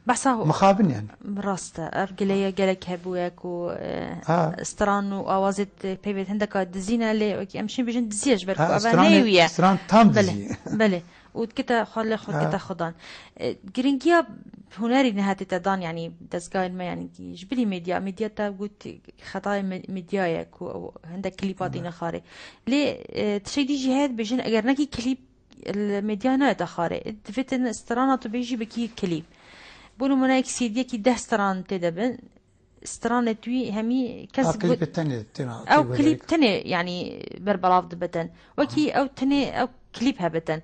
بس هو مخابن يعني راسته ارجليه جالك هبوك و استران و اوازت بيبت هندك دزينا اللي امشي بيجن دزيج بركو ابانيويه استران تام دزي بله وكتا خلي كتا خدان جرينجيا هنري نهات تدان يعني دزقاين ما يعني جبلي ميديا تا قلت خطاي ميدياك وعندك كليبات خاري ليه تشي جهاد بيجن اگر نكي كليب الميديا نا تخاري دفتن استرانه بيجي بكي كليب بونو منايك سيديا كي 10 استران تدبن استرانه توي همي كسب كليب الثاني او كليب تاني يعني بربلاف دبتن وكي او تاني او كليب هبتن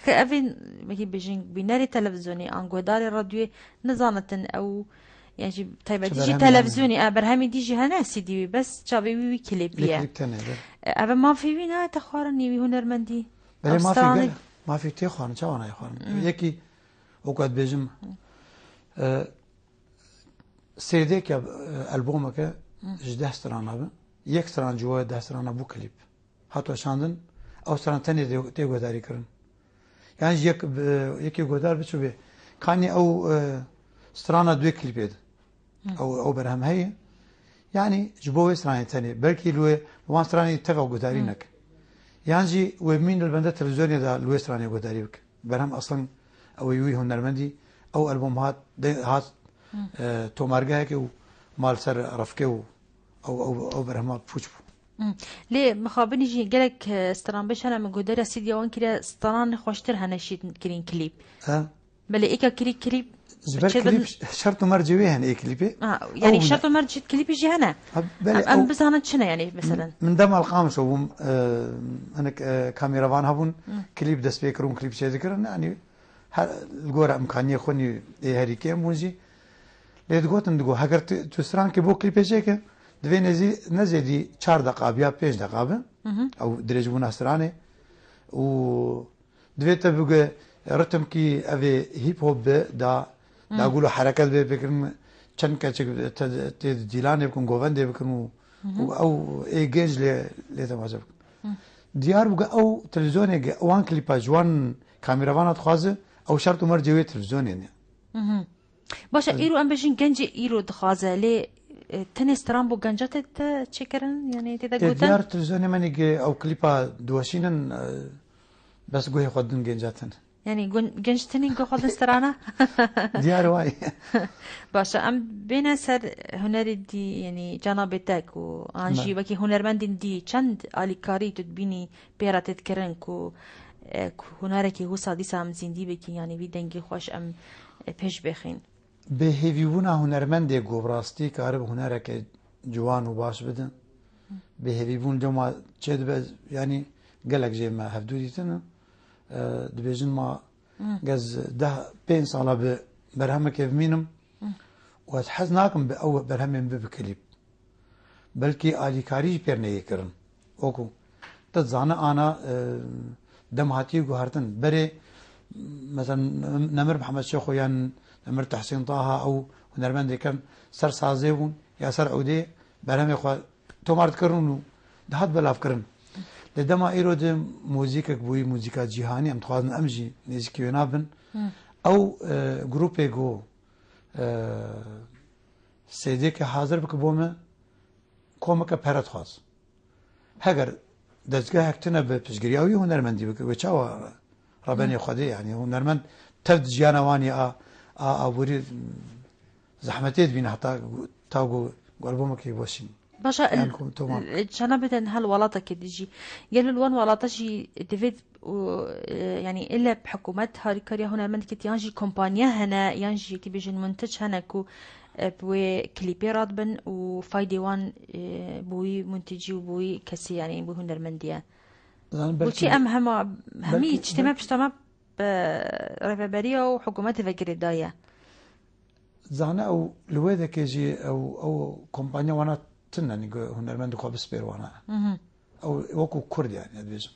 كأفين مكي بيجين بيناري تلفزيوني انغو داري راديو نظانتن او يعني طيب ديجي تلفزيوني برهمي ديجي هنا سيدي بس جابي وي كليب بيا كليب تاني ابا ما في وينا تخارني وي هنرمندي بله ما في تخوان چوانا يخوان يكي وقت بيجم سيدي که البومه که 10 استرانه به یک استران جوا 10 استرانه بو کلیپ حتی شاندن او استران تاني تی گوداری کرن یعنی یکی گودار بچو به کانی او استرانه دو کلیپ او برهم هي يعني جبوه استرانه تاني بلكي لو وان استرانه تفا گوداری نک يعني ومين البندات التلفزيونية ده لو استرانه گوداری بك برهم اصلا او يوي هنرمندي او البومات هات تو مرجع که مال سر رفکه او برهما فوش ليه مخابني جي قالك استران باش انا من قدر سيدي وان كده استران خوشتر هنشيت كرين كليب بلي ايكا كليب كليب شرط مرجوي هن اي كليب يعني شرط مرجت كليب يجي هنا ام بس انا شنو يعني مثلا من دم القامش و انا كاميرا فان هبون كليب دس بيكرون كليب شي ذكر يعني الجورا امكانيه خوني هريكي موزي لید گوتن دگو اگر تو استران که بو کلیپ چه که دوی نزیدی 4 دقیقه یا 5 دقیقه او درج بوون استرانه و دوی تا بگه رتم کی اوی هیپ هوب دا قولوا حركات بكرم كان كاتشك ديلان يكون جوفاندي بكرم او اي جيج لي تماشا ديار بقى او تلفزيون وان كليبا جوان كاميرا تخوازه او شرط مر جوي تلفزيون يعني باشا ايرو ام بجين جنجي ايرو دخازه لي تنس ترامبو جنجات تشكرن يعني تدا قوتن ديار تلفزيون ماني او كليبا دواشينن بس قوي خدن جنجاتن يعني جنجتني جو خد استرانا ديار واي باشا ام بين سر هنر دي يعني جنابتك وانجي وكي هنرمند دي چند اليكاري تدبيني بيرا تذكرن كو هنركي هو صادي سام زندي بكي يعني بي دنگي خوش ام پیش بخين بهيفيونا هنرمند گوبراستي كارب هنرك جوان وباش بدن بهيفيون جما چد يعني قالك جي ما هفدودي تن دبيجن ما جاز ده 5 ساله برهمه كيف مينم واتحزناكم بأول برهمه بكليب بلكي آلي كاريج بيرنه يكرن اوكو تتزانا انا دم هاتي وهرتن بري مثلا نمر محمد شيخ ويان نمر تحسين طه او هنرمند كان سر سازيون يا سر عودي برهمه خو تومارت كرنو دهات بلاف كرن لدما ايرود موزيكا بوي موزيكا جهاني ام تخوازن امجي نيزكي ونابن او جروبي جو سيديك حاضر بك بوما كومكا بيرت خاص هاجر دزگاه هكتنا بپشگرياوي هنرمندي بك وچاوا رباني خدي يعني هنرمند تفد جيانواني ابوري زحمتيت بين حتى تاغو قلبومك يبوشين باشا جنابتن هالولاطة كديجي قالوا الوان ولاطة جي ديفيد يعني إلا بحكومات هاريكاريا هنا من كت يانجي كومبانيا هنا يانجي كي بيجن منتج هنا كو بوي كليبي راتبن وفايدي وان بوي منتجي وبوي كسي يعني بو هنرمنديا وشي ام همي اجتماع بجتماع ريفابريا وحكومات فكر دايا زانا او لويدا كيجي او كومبانيا وانا تنني هنرمند خو بسبير وانا او وكو كرد يعني ادبيج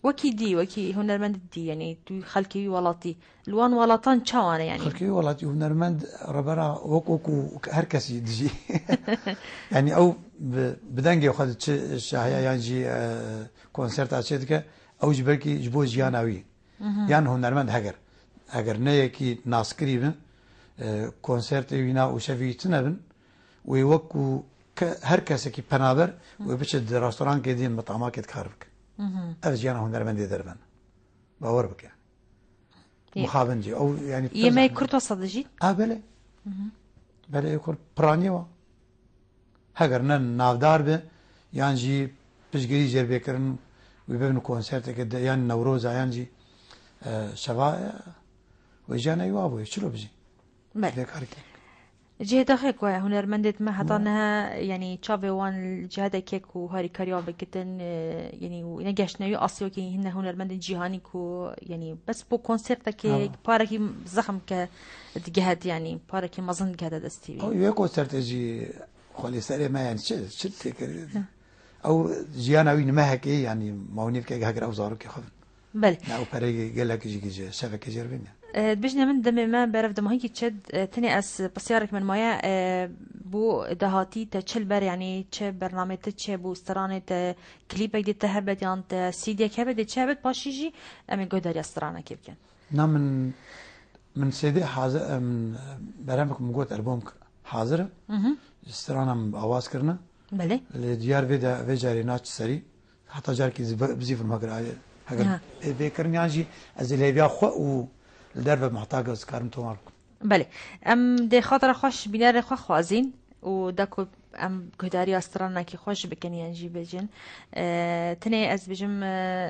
وكي دي وكي هنرمند دي يعني تو خلكي ولاتي الوان ولاتان تشاوانا يعني خلكي ولاتي هنرمند ربرا وكو هركسي دجي يعني او بدنجي اخذت شاهيا يعني كونسرت اشيدك او جبركي جبو جياناوي يعني هنرمند هاجر نيكي ناس قريبه كونسرت وينا وشفي تنبن ويوكو هر کسی که پنابر و بچه رستوران که دین مطعما که کاربک. افجیانا هنرمندی دربن. باور بک يعني. مخابنجي او يعني. يما يكرت وصدجي؟ بله. بله يكر برانيوا. هاجرنا نافدار به يعني جي بشجري جر بكرن ويبنوا كونسرت كده يعني نوروز يعني جي شفاء ويجانا يوابو يشلو بجي. بله. جهة دقيق هنرمندت ما حطانها يعني تشافي وان الجهة كيك وهاري كاريو بكتن يعني ونجحنا يو أصيو كي هن هنرمند جهاني كو يعني بس بو كونسرت كي باركي زخم كجهات يعني باركي مظن جهة دستي. أو يو كونسرت جي خالي سري ما يعني شت تكر أو جيانا وين ما هيك يعني ماونيف كي هاجر أو زارو كي خف. بل. أو باري قال لك جي شافك جربين. بجنا من دم ما بعرف دم هيك تشد تاني أس بسيارك من مايا بو دهاتي تشل بر يعني تش برنامج تش بو استرانة كليبك دي تهبت يعني تسيدي كهبت دي تهبت باشيجي أمي قدر يسترانة كيف كان. نعم من سيدي حاضر من برنامج موجود ألبومك حاضر. استرانة آواز كرنا. بله. الديار في جارينات سري حتى جار كي بزيف المقرأ هكذا بيكرني عنجي أزلي بيا خو الدرب محتاج أذكار متوارك. بله. ده خاطر خوش بینار خوازین و دکو گهداری استرانه که خوش بکنی انجی بجن. تنی از بجم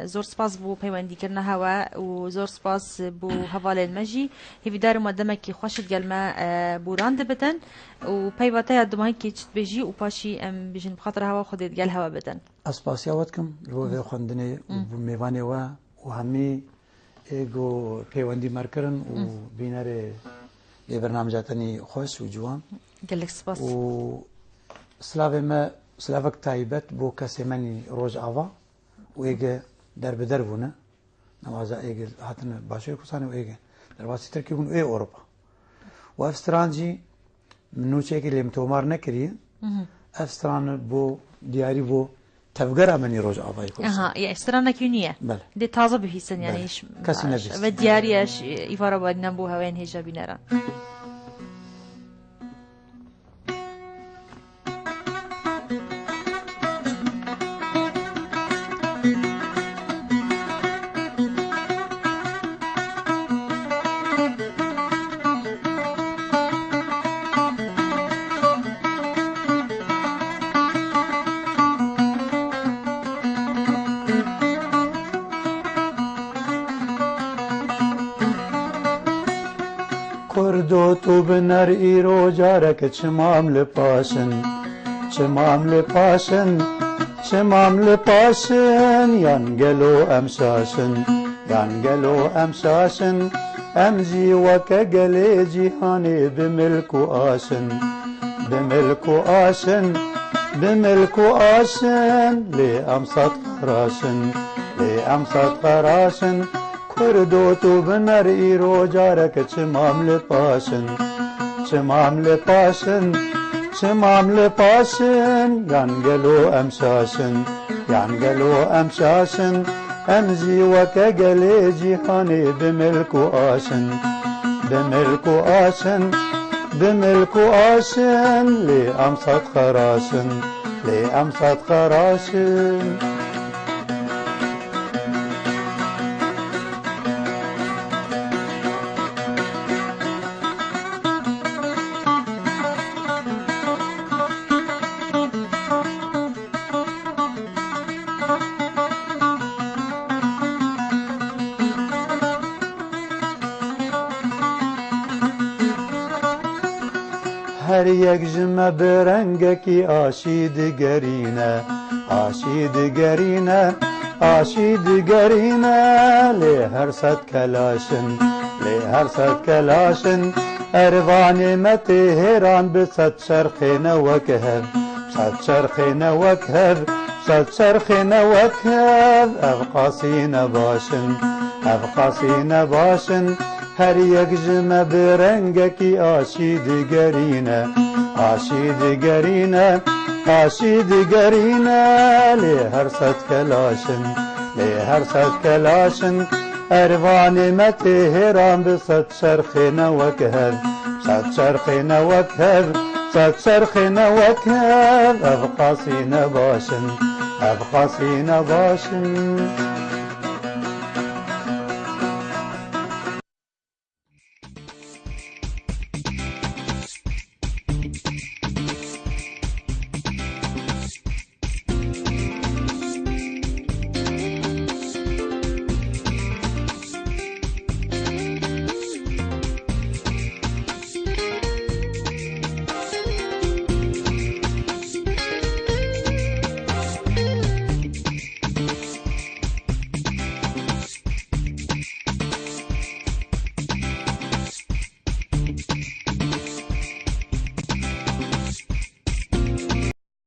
زور سپاس بو پیوندی کرنا هوا و زور سپاس بو حوال المجی. هی دار مدام که خوشت گلما بورند بدن و پیوته دمایی که چت بجی و پاشی بجن بخاطر هوا خودت گل هوا بدن. اسپاسیا وقتکم رو خواندنی میوانی و همی ایگو پیوندی مرکرن و بیناره یه برنامجاتنی خوش و جوان. گلک سپاس. و سلاوی ما سلاوک تایبت بو کسی منی روز آوا و ایگه در بدر بونه نوازا ایگه هاتن باشوی کسانی و ایگه در واسی ترکی بون ای اوروپا و افسترانجی منو چه که لیم تومار نکریه افستران بو دیاری بو تفجر مني رجع أبايك. يعني استرانا كيونية. بله. دي تازة بهيسن يعني إيش. كاسي نبيس. ودياريش إفارة بعد نبوها وين هي جابينرا. کردو تو بنر ایرو جارک چمام لپاشن چمام لپاشن چمام لپاشن ینگلو امشاشن ینگلو امشاشن امجی وکا گلی جیهانی بملکو آشن بملکو آشن بملکو آشن لی امسات خراشن لی امسات خراشن کردو تو بنر ایرو جارک چمام لپاشن چمام لپاشن چمام لپاشن ینگلو امشاشن ینگلو امشاشن امزی وکا گلی جیهانی بملکو آشن بملکو آشن بملکو آشن لی امسات خراشن لی امسات خراشن هر یک جمع برنگکی آشیدگرینه آشیدگرینه آشیدگرینه لی هر صد کلاشن لی هر صد کلاشن اروان متهران بصد شرخین وکهب صد شرخین وکهب صد شرخین وکهب افقاسین باشن افقاسین باشن هر یک جمع برنگکی آشیدگرینه آشیدگرینه آشیدگرینه لی هر صد کلاشن لی هر صد کلاشن اروان متهران بصد شرخین وکهب صد شرخین وکهب صد شرخین وکهب افقاسین باشن افقاسین باشن